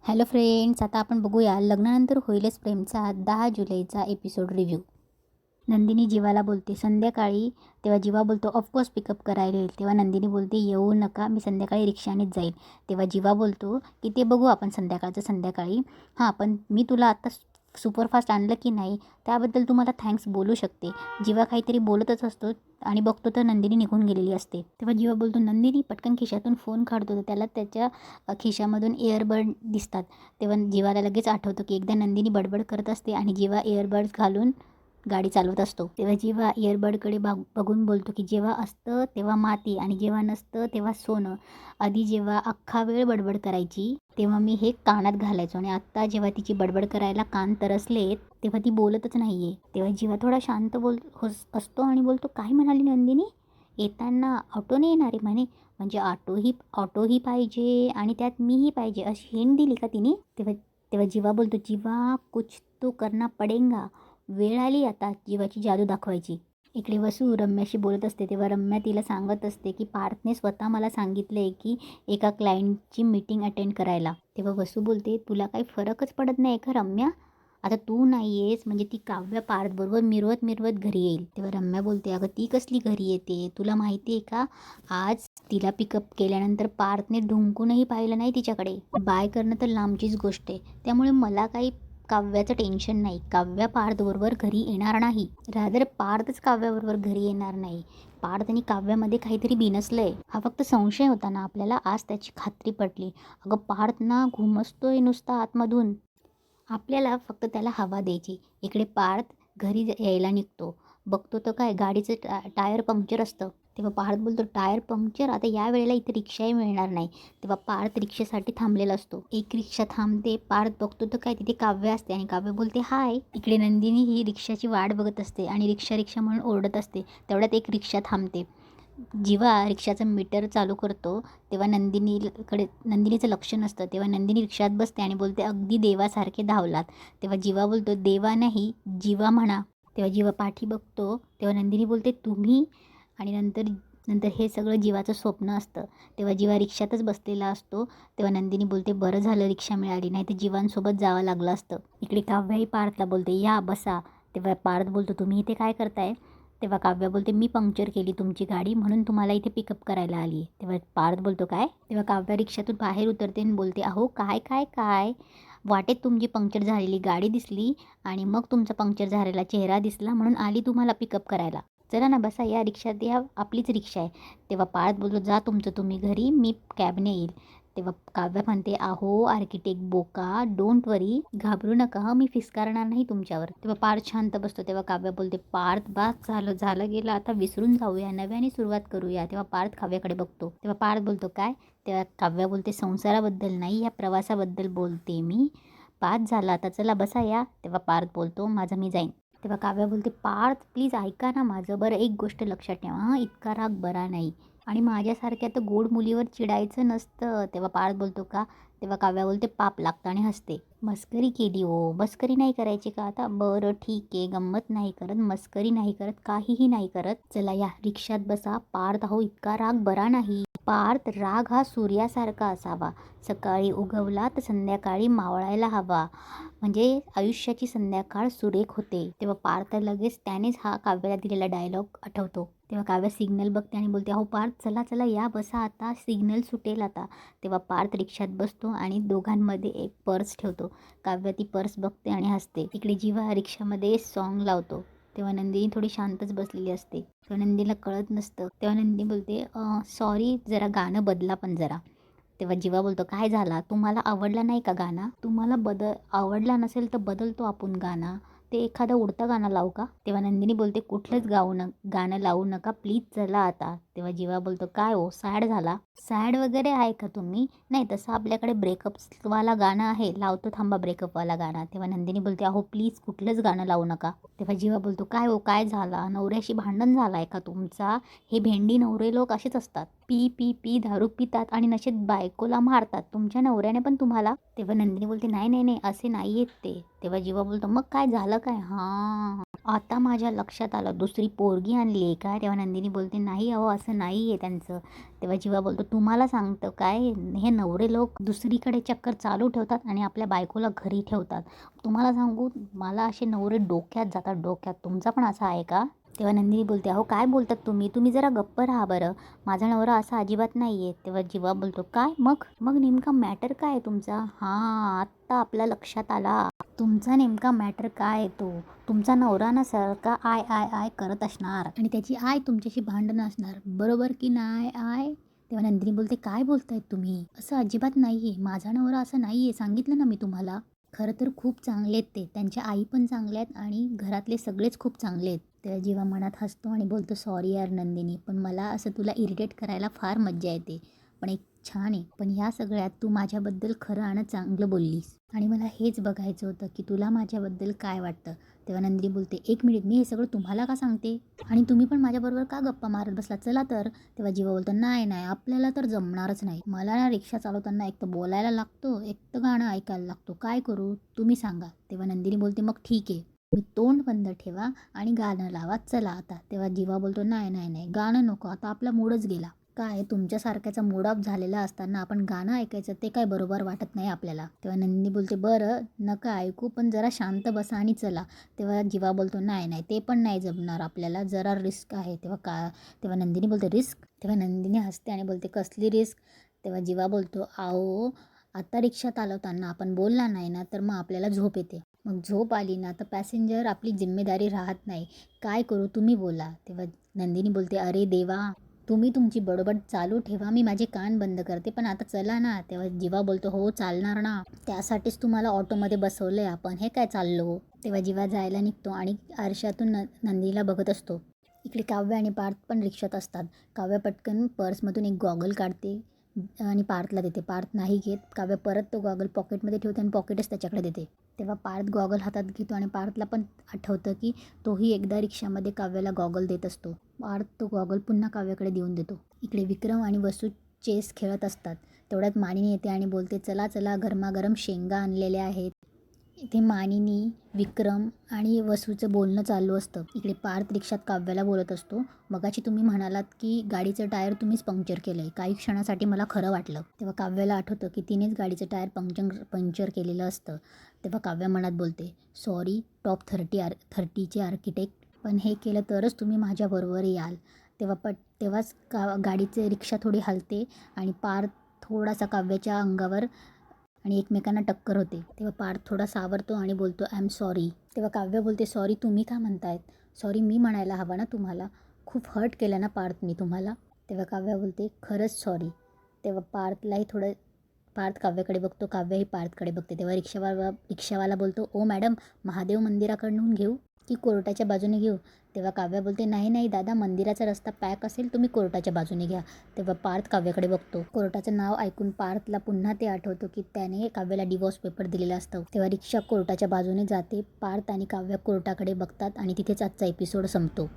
Hello friends, आता आपण बघूया लग्नानंतर होईलच प्रेमचा 10 जुलैचा एपिसोड रिव्ह्यू. नंदिनी जीवाला बोलते संध्याकाळी, तेव्हा जीवा बोलतो ऑफकोर्स पिकअप करायला येईल. तेव्हा नंदिनी बोलते येऊ नका, मी संध्याकाळी रिक्षानेच जाईल. तेव्हा जीवा बोलतो की ते बघू आपण संध्याकाळचं संध्याकाळी. हां, पण मी तुला आता सुपरफास्ट आणलं की नाही त्याबद्दल तू मला थँक्स बोलू शकते. जीवा काहीतरी बोलतच असतो आणि बघतो तर नंदिनी निघून गेलेली असते. तेव्हा जीवा बोलतो नंदिनी पटकन खिशातून फोन काढतो तर त्याला त्याच्या खिशामधून इयरबड दिसतात. तेव्हा जीवाला लगेच आठवतं की एकदा नंदिनी बडबड करत असते आणि जीवा इयरबड्स घालून गाडी चालवत असतो. तेव्हा जीवा इयरबडकडे बघून बोलतो की जेव्हा असतं तेव्हा माती आणि जेव्हा नसतं तेव्हा सोनं. आधी जेव्हा अख्खा वेळ बडबड करायची तेव्हा मी हे कानात घालायचो आणि आत्ता जेव्हा तिची बडबड करायला कान तरसलेत तेव्हा ती बोलतच नाही आहे. तेव्हा जीवा थोडा शांत असतो आणि बोलतो काय म्हणाली नंदिनी? येताना ऑटोने येणार आहे म्हणे, म्हणजे ऑटोही पाहिजे आणि त्यात मीही पाहिजे अशी हिंट दिली का तिने? तेव्हा तेव्हा जीवा बोलतो जीवा कुछ तो करना पडेंगा. वेळ आली आता जीवाची जादू दाखवायची. इकडे वसू रम्याशी बोलत असते तेव्हा रम्या तिला सांगत असते की पार्थने स्वतः मला सांगितलं आहे की एका क्लायंटची मीटिंग अटेंड करायला. तेव्हा वसू बोलते तुला काही फरकच पडत नाही का रम्या? आता तू नाही आहेस म्हणजे ती काव्या पार्थबरोबर मिरवत मिरवत घरी येईल. तेव्हा रम्या बोलते अगं ती कसली घरी येते? तुला माहिती आहे का आज तिला पिकअप केल्यानंतर पार्थने ढुंकूनही पाहिलं नाही तिच्याकडे. बाय करणं तर लांबचीच गोष्ट आहे. त्यामुळे मला काही काव्याचं टेन्शन नाही. काव्या पार्थबरोबर घरी येणार नाही. रादर पार्थच काव्याबरोबर घरी येणार नाही. पार्थ आणि काव्यामध्ये काहीतरी बिनसलंय. हा फक्त संशय होता ना आपल्याला, आज त्याची खात्री पटली. अगं पार्थ ना घुमसतोय नुसता आतमधून. आपल्याला फक्त त्याला हवा द्यायची. इकडे पार्थ घरी यायला निघतो. बघतो तर काय गाडीचं टायर पंक्चर असतं. तेव्हा पार्थ बोलतो टायर पंक्चर? आता या वेळेला इथे रिक्षाही मिळणार नाही. तेव्हा पार्थ रिक्षेसाठी थांबलेला असतो. एक रिक्षा थांबते. पार्थ बघतो तर काय तिथे काव्य असते आणि काव्य बोलते हाय. इकडे नंदिनी ही रिक्षाची वाट बघत असते आणि रिक्षा रिक्षा म्हणून ओरडत असते. तेवढ्यात एक रिक्षा थांबते. जेव्हा रिक्षाचं मीटर चालू करतो तेव्हा नंदिनीचं लक्ष नसतं. तेव्हा नंदिनी रिक्षात बसते आणि बोलते अगदी देवासारखे धावलात. तेव्हा जीवा बोलतो देवा नाही जीवा म्हणा. तेव्हा जीवा पाठी बघतो तेव्हा नंदिनी बोलते तुम्ही आणि नंतर नंतर हे सगळं जीवाचं स्वप्न असतं. तेव्हा जीवा रिक्षातच बसलेला असतो. तेव्हा नंदिनी बोलते बरं झालं रिक्षा मिळाली, नाही तर जीवांसोबत जावं लागलं असतं. इकडे काव्याही पार्थला बोलते या बसा. तेव्हा पार्थ बोलतो तुम्ही इथे काय करताय? तेव्हा काव्या बोलते मी पंक्चर केली तुमची गाडी म्हणून तुम्हाला इथे पिकअप करायला आली आहे. तेव्हा पार्थ बोलतो काय? तेव्हा काव्या रिक्षातून बाहेर उतरते आणि बोलते अहो काय काय काय, वाटेत तुमची पंक्चर झालेली गाडी दिसली आणि मग तुमचा पंक्चर झालेला चेहरा दिसला म्हणून आली तुम्हाला पिकअप करायला. चला ना बसा या रिक्षात, या आपलीच रिक्षा आहे. तेव्हा पार्थ बोलतो जा तुमचं तुम्ही घरी, मी कॅबने येईल. तेव्हा काव्या म्हणते अहो आर्किटेक्ट बोका डोंट वरी, घाबरू नका, मी फिस्कारणार नाही तुमच्यावर. तेव्हा पार्थ शांत बसतो. तेव्हा काव्या बोलते पार्थ बास झालं गेलं, आता विसरून जाऊया, नव्याने सुरुवात करूया. तेव्हा पार्थ काव्याकडे बघतो. तेव्हा पार्थ बोलतो काय? तेव्हा काव्या बोलते संसाराबद्दल नाही या प्रवासाबद्दल बोलते मी. पाच झाला आता चला बसा या. तेव्हा पार्थ बोलतो माझं मी जाईन. तेव्हा काव्या बोलते पार्थ प्लीज ऐका ना माझं. बरं एक गोष्ट लक्षात ठेवा हां, इतका राग बरा नाही आणि माझ्यासारख्या तर गोड मुलीवर चिडायचं नसतं. तेव्हा पार्थ बोलतो का? तेव्हा काव्या बोलते पाप लागतं आणि हसते. मस्करी केली हो, मस्करी नाही करायची का आता? बरं ठीक आहे, गंमत नाही करत, मस्करी नाही करत, काहीही नाही करत. चला या रिक्षात बसा. पार्थ हो इतका राग बरा नाही. पार्थ राग हा सूर्यासारखा असावा, सकाळी उगवला तर संध्याकाळी मावळायला हवा, म्हणजे आयुष्याची संध्याकाळ सुरेख होते. तेव्हा पार्थ लगेच त्यानेच हा काव्याला दिलेला डायलॉग आठवतो. तेव्हा काव्य सिग्नल बघते आणि बोलते अहो पार्थ चला चला या बसा, आता सिग्नल सुटेल आता. तेव्हा पार्थ रिक्षात बसतो आणि दोघांमध्ये एक पर्स ठेवतो. काव्य ती पर्स बघते आणि हसते. इकडे जीवा रिक्षामध्ये सॉन्ग लावतो. तेव्हा नंदिनी थोडी शांतच बसलेली असते. तेव्हा नंदीला कळत नसतं. तेव्हा नंदिनी बोलते सॉरी जरा गाणं बदला पण जरा. तेव्हा जीवा बोलतो काय झाला, तुम्हाला आवडला नाही का गाणं? तुम्हाला आवडला नसेल तर बदलतो आपण गाणं, ते एखादं उडतं गाणं लावू का? तेव्हा नंदिनी बोलते कुठलंच गाणं लावू नका प्लीज चला आता. तेव्हा जीवा बोलतो काय हो सॅड झाला? सॅड वगैरे आहे का तुम्ही? नाही तसं आपल्याकडे ब्रेकअपवाला गाणं आहे, लावतो थांबा ब्रेकअपवाला गाणं. तेव्हा नंदिनी बोलते अहो प्लीज कुठलंच गाणं लावू नका. तेव्हा जीवा बोलतो काय हो काय झाला, नवऱ्याशी भांडण झालं आहे का तुमचा? हे भेंडी नवरे लोक असेच असतात, पी पी पी दारू पितात आणि नशेत बायकोला मारतात. तुमच्या नवऱ्याने पण तुम्हाला? तेव्हा नंदिनी बोलते नाही नाही नाही असे नाही आहेत ते. तेव्हा जीवा बोलतो मग काय झालं काय? हां आता माझ्या लक्षात आलं, दुसरी पोरगी आणली आहे काय? तेव्हा नंदिनी बोलते नाही अहो असं नाही आहे त्यांचं. तेव्हा जीवा बोलतो तुम्हाला सांगतं काय, हे नवरे लोक दुसरीकडे चक्कर चालू ठेवतात आणि आपल्या बायकोला घरी ठेवतात. तुम्हाला सांगू, मला असे नवरे डोक्यात जातात, डोक्यात. तुमचा पण असा आहे का? तेव्हा नंदिनी बोलते अहो काय बोलतात तुम्ही जरा गप्प राहा बरं, माझा नवरा असा अजिबात नाही आहे. तेव्हा जीवा बोलतो काय मग मग नेमका मॅटर काय आहे तुमचा? हां, आत्ता आपल्या लक्षात आला तुमचा नेमका मॅटर काय आहे. तो तुमचा नवरा ना सारखा आय आय आय करत असणार आणि त्याची आय तुमच्याशी भांडणं असणार, बरोबर की नाही आय? तेव्हा नंदिनी बोलते काय बोलतायत तुम्ही, असं अजिबात नाही आहे, माझा नवरा असं नाही आहे, सांगितलं ना मी तुम्हाला. खरं तर खूप चांगले आहेत ते, त्यांच्या आई पण चांगल्या आहेत आणि घरातले सगळेच खूप चांगले आहेत. तेव्हा जीवा मनात हसतो आणि बोलतो सॉरी यार नंदिनी, पण मला असं तुला इरिटेट करायला फार मज्जा येते, पण एक छान आहे. पण ह्या सगळ्यात तू माझ्याबद्दल खरं आणि चांगलं बोललीस आणि मला हेच बघायचं होतं की तुला माझ्याबद्दल काय वाटतं. तेव्हा नंदिनी बोलते एक मिनिट, मी हे सगळं तुम्हाला का सांगते आणि तुम्ही पण माझ्याबरोबर का गप्पा मारत बसला, चला तर. तेव्हा जीवा बोलतो नाही नाही, आपल्याला तर जमणारच नाही, मला ना रिक्षा चालवताना एक तर बोलायला लागतो, एक तर गाणं ऐकायला लागतो, काय करू तुम्ही सांगा. तेव्हा नंदिनी बोलते मग ठीक आहे, मी तोंड बंद ठेवा आणि गाणं लावा, चला आता. तेव्हा जीवा बोलतो नाही नाही नाही, गाणं नको, आता आपला मूडच गेला. काय तुमच्यासारख्याचा मूड ऑफ झालेला असताना आपण गाणं ऐकायचं ते काय बरोबर वाटत नाही आपल्याला. तेव्हा नंदिनी बोलते बरं नका ऐकू, पण जरा शांत बसा आणि चला. तेव्हा जीवा बोलतो नाही नाही, ते पण नाही जमणार आपल्याला, जरा रिस्क आहे. तेव्हा नंदिनी बोलते रिस्क? तेव्हा नंदिनी हसते आणि बोलते कसली रिस्क? तेव्हा जीवा बोलतो आओ, आता रिक्षा चालवताना आपण बोलला नाही ना तर मग आपल्याला झोप येते, मग झोप आली ना तर पॅसेंजर आपली जिम्मेदारी राहत नाही, काय करू तुम्ही बोला. तेव्हा नंदिनी बोलते अरे देवा, तुम्ही तुमची बडबड चालू ठेवा, मी माझे कान बंद करते, पण आता चला ना. तेव्हा जीवा बोलतो हो चालणार ना, त्यासाठीच तुम्हाला ऑटोमध्ये बसवलं आहे आपण, हे काय चाललो. तेव्हा जीवा जायला निघतो आणि आरशातून नंदिनीला बघत असतो. इकडे काव्य आणि पार्थ पण रिक्षात असतात. काव्य पटकन पर्समधून एक गॉगल काढते आणि पार्थला देते. पार्थ नाही घेत. काव्य परत तो गॉगल पॉकेटमध्ये ठेवते आणि पॉकेटच त्याच्याकडे देते. तेव्हा पार्थ गॉगल हातात घेतो आणि पार्थला पण आठवतं की तोही एकदा रिक्षामध्ये काव्याला गॉगल देत असतो. पार्थ तो गॉगल पुन्हा काव्याकडे देऊन देतो. इकडे विक्रम आणि वसू चेस खेळत असतात. तेवढ्यात मानिनी येते आणि बोलते चला चला, गरमागरम शेंगा आणलेल्या आहेत. इथे मानिनी, विक्रम आणि वसूचं बोलणं चालू असतं. इकडे पार्थ रिक्षात काव्याला बोलत असतो मगाशी तुम्ही म्हणालात की गाडीचं टायर तुम्हीच पंक्चर केलं आहे, काही क्षणासाठी मला खरं वाटलं. तेव्हा काव्याला आठवतं की तिनेच गाडीचं टायर पंक्चर केलेलं असतं. तेव्हा काव्या मनात बोलते सॉरी टॉप 30चे आर्किटेक्ट, पण हे केलं तरच तुम्ही माझ्याबरोबर याल. तेव्हाच गाडीचे रिक्षा थोडी हलते आणि पार्थ थोडासा काव्याच्या अंगावर आणि एकमेकांना टक्कर होते. तेव्हा पार्थ थोडा सावरतो आणि बोलतो आय एम सॉरी. तेव्हा काव्य बोलते सॉरी तुम्ही का म्हणतायत, सॉरी मी म्हणायला हवा ना तुम्हाला, खूप हर्ट केलं ना पार्थ मी तुम्हाला. तेव्हा काव्य बोलते खरंच सॉरी. तेव्हा पार्थ काव्याकडे बघतो, काव्यही पार्थकडे बघते. तेव्हा रिक्षावाला बोलतो ओ मॅडम, महादेव मंदिराकडून घेऊ की कोर्टाच्या बाजूने घेऊ. तेव्हा काव्य बोलते नाही नाही दादा, मंदिराचा रस्ता पॅक असेल, तुम्ही कोर्टाच्या बाजूने घ्या. तेव्हा पार्थ काव्याकडे बघतो. कोर्टाचं नाव ऐकून पार्थला पुन्हा ते आठवतं की त्याने काव्याला डिवोर्स पेपर दिलेला असतो. तेव्हा रिक्षा कोर्टाच्या बाजूने जाते. पार्थ आणि काव्य कोर्टाकडे बघतात आणि तिथेच आजचा एपिसोड संपतो.